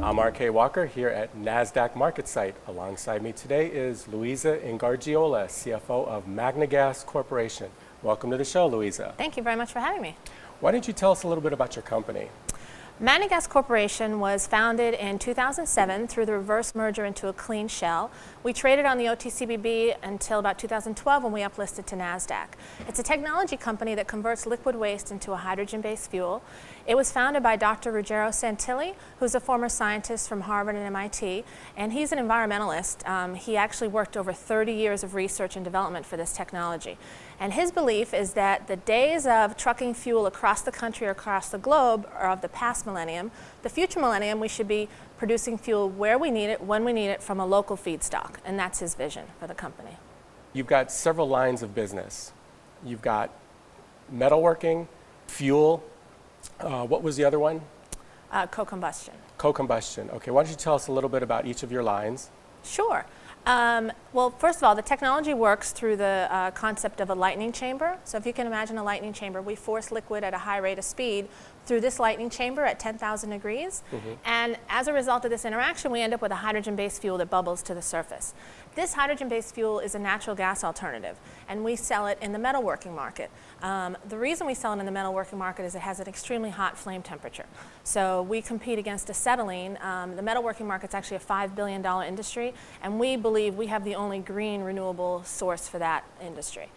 I'm RK Walker here at NASDAQ MarketSite. Alongside me today is Luisa Ingargiola, CFO of MagneGas Corporation. Welcome to the show, Luisa. Thank you very much for having me. Why don't you tell us a little bit about your company? MagneGas Corporation was founded in 2007 through the reverse merger into a clean shell. We traded on the OTCBB until about 2012 when we uplisted to NASDAQ. It's a technology company that converts liquid waste into a hydrogen-based fuel. It was founded by Dr. Ruggero Santilli, who's a former scientist from Harvard and MIT, and he's an environmentalist. He actually worked over 30 years of research and development for this technology. And his belief is that the days of trucking fuel across the country or across the globe are of the past millennium. The future millennium, we should be producing fuel where we need it, when we need it, from a local feedstock. And that's his vision for the company. You've got several lines of business. You've got metalworking, fuel. What was the other one? Co-combustion. Co-combustion. Okay, why don't you tell us a little bit about each of your lines? Sure. Well, first of all, the technology works through the concept of a lightning chamber. So if you can imagine a lightning chamber, we force liquid at a high rate of speed through this lightning chamber at 10,000 degrees. And as a result of this interaction, we end up with a hydrogen-based fuel that bubbles to the surface. This hydrogen-based fuel is a natural gas alternative, and we sell it in the metalworking market. The reason we sell it in the metalworking market is it has an extremely hot flame temperature. So we compete against acetylene. The metalworking market is actually a $5 billion industry, and we believe we have the only green renewable source for that industry.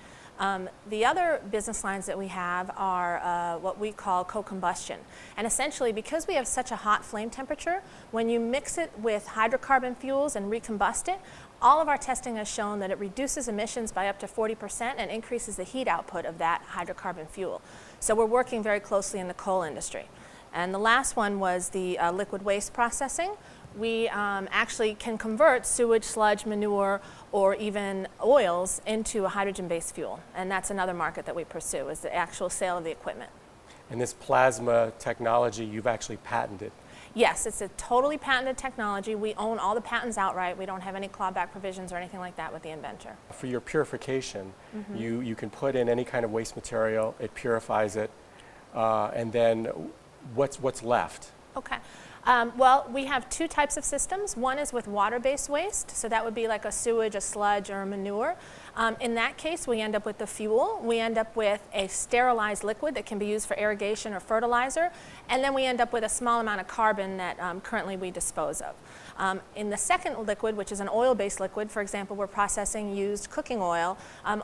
The other business lines that we have are what we call co-combustion. And essentially, because we have such a hot flame temperature, when you mix it with hydrocarbon fuels and recombust it, all of our testing has shown that it reduces emissions by up to 40% and increases the heat output of that hydrocarbon fuel. So we're working very closely in the coal industry. And the last one was the liquid waste processing. We actually can convert sewage, sludge, manure, or even oils into a hydrogen-based fuel. And that's another market that we pursue, is the actual sale of the equipment. And this plasma technology you've actually patented. Yes, it's a totally patented technology. We own all the patents outright. We don't have any clawback provisions or anything like that with the inventor. For your purification, you can put in any kind of waste material, it purifies it, and then what's left? Okay. Well, we have two types of systems. One is with water-based waste, so that would be like a sewage, a sludge, or a manure. In that case, we end up with the fuel. We end up with a sterilized liquid that can be used for irrigation or fertilizer, and then we end up with a small amount of carbon that currently we dispose of. In the second liquid, which is an oil-based liquid, for example, we're processing used cooking oil,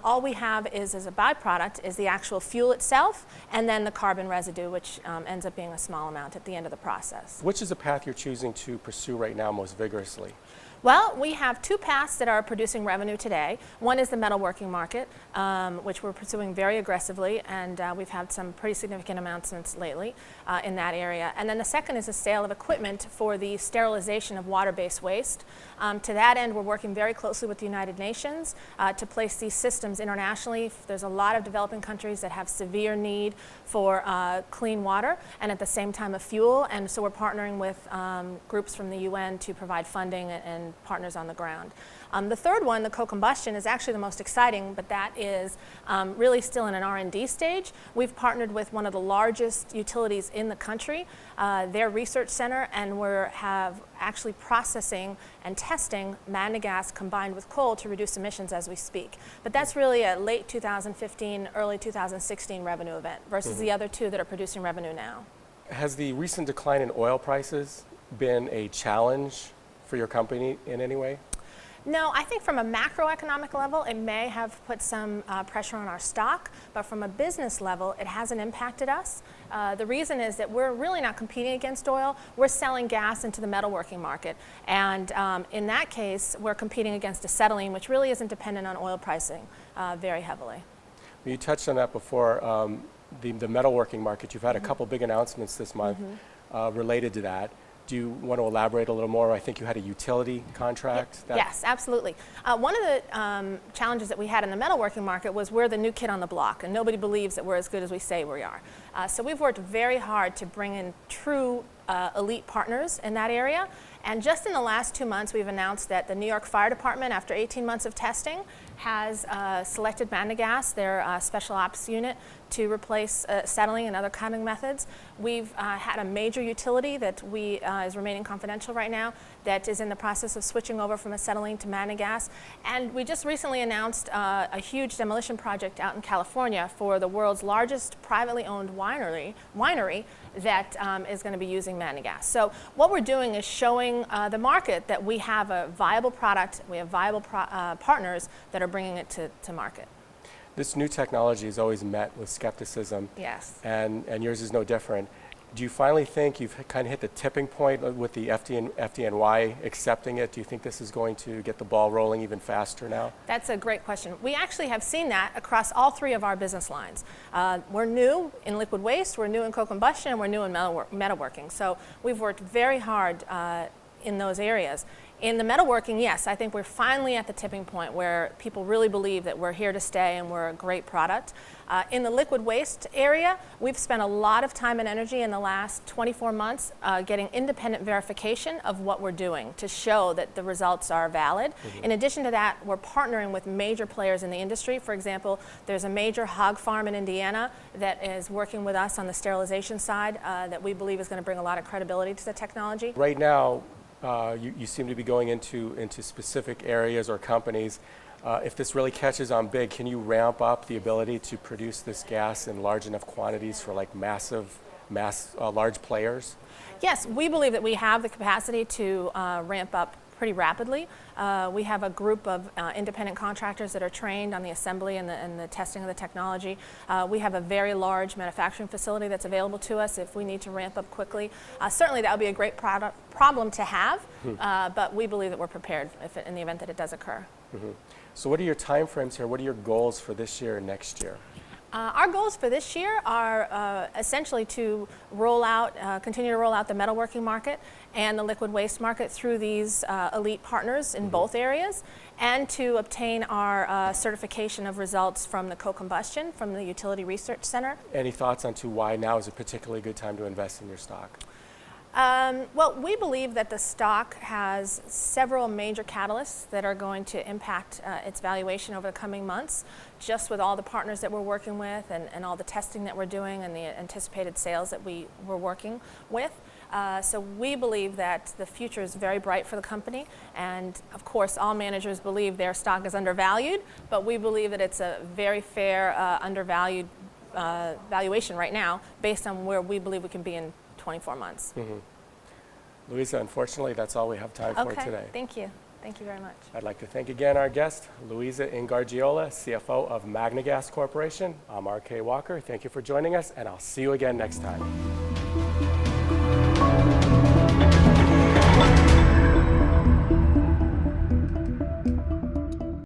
all we have is, as a byproduct, is the actual fuel itself, and then the carbon residue, which ends up being a small amount at the end of the process. Which is the path you're choosing to pursue right now most vigorously? Well, we have two paths that are producing revenue today. One is the metalworking market, which we're pursuing very aggressively, and we've had some pretty significant announcements lately in that area. And then the second is the sale of equipment for the sterilization of water-based waste. To that end, we're working very closely with the United Nations to place these systems internationally. There's a lot of developing countries that have severe need for clean water and at the same time a fuel, and so we're partnering with groups from the UN to provide funding and partners on the ground. The third one, the co-combustion, is actually the most exciting, but that is really still in an R&D stage. We've partnered with one of the largest utilities in the country, their research center, and we're actually processing and testing MagneGas combined with coal to reduce emissions as we speak. But that's really a late 2015, early 2016 revenue event versus the other two that are producing revenue now. Has the recent decline in oil prices been a challenge for your company in any way? No, I think from a macroeconomic level, it may have put some pressure on our stock, but from a business level, it hasn't impacted us. The reason is that we're really not competing against oil. We're selling gas into the metalworking market, and in that case, we're competing against acetylene, which really isn't dependent on oil pricing very heavily. You touched on that before, the metalworking market. You've had a couple big announcements this month related to that. Do you want to elaborate a little more? I think you had a utility contract. Yes, absolutely. One of the challenges that we had in the metalworking market was we're the new kid on the block, and nobody believes that we're as good as we say we are. So we've worked very hard to bring in true elite partners in that area, And just in the last 2 months, we've announced that the New York Fire Department, after 18 months of testing, has selected MagneGas, their special ops unit, to replace settling and other cutting methods. We've had a major utility that is remaining confidential right now that is in the process of switching over from acetylene to MagneGas. And we just recently announced a huge demolition project out in California for the world's largest privately owned winery that is going to be using MagneGas. So what we're doing is showing the market that we have a viable product, we have viable partners that are bringing it to market. This new technology is always met with skepticism. Yes. And yours is no different. Do you finally think you've kind of hit the tipping point with the FDNY accepting it? Do you think this is going to get the ball rolling even faster now? That's a great question. We actually have seen that across all three of our business lines. We're new in liquid waste, we're new in co-combustion, and we're new in metalworking. So we've worked very hard in those areas. In the metalworking, yes, I think we're finally at the tipping point where people really believe that we're here to stay and we're a great product. In the liquid waste area, we've spent a lot of time and energy in the last 24 months getting independent verification of what we're doing to show that the results are valid. In addition to that, we're partnering with major players in the industry. For example, there's a major hog farm in Indiana that is working with us on the sterilization side that we believe is going to bring a lot of credibility to the technology. Right now, you seem to be going into specific areas or companies. If this really catches on big, can you ramp up the ability to produce this gas in large enough quantities for like large players? Yes, we believe that we have the capacity to ramp up pretty rapidly. We have a group of independent contractors that are trained on the assembly and the testing of the technology. We have a very large manufacturing facility that's available to us if we need to ramp up quickly. Certainly that would be a great problem to have, but we believe that we're prepared in the event that it does occur. So what are your time frames here? What are your goals for this year and next year? Our goals for this year are essentially to continue to roll out the metalworking market and the liquid waste market through these elite partners in both areas, and to obtain our certification of results from the co-combustion from the Utility Research Center. Any thoughts on why now is a particularly good time to invest in your stock? Well, we believe that the stock has several major catalysts that are going to impact its valuation over the coming months, just with all the partners that we're working with and all the testing that we're doing and the anticipated sales that we're working with. So we believe that the future is very bright for the company, and of course all managers believe their stock is undervalued, but we believe that it's a very fair undervalued valuation right now based on where we believe we can be in 24 months. Luisa, unfortunately, that's all we have time for today. Okay, thank you. Thank you very much. I'd like to thank again our guest, Luisa Ingargiola, CFO of MagneGas Corporation. I'm RK Walker. Thank you for joining us, and I'll see you again next time.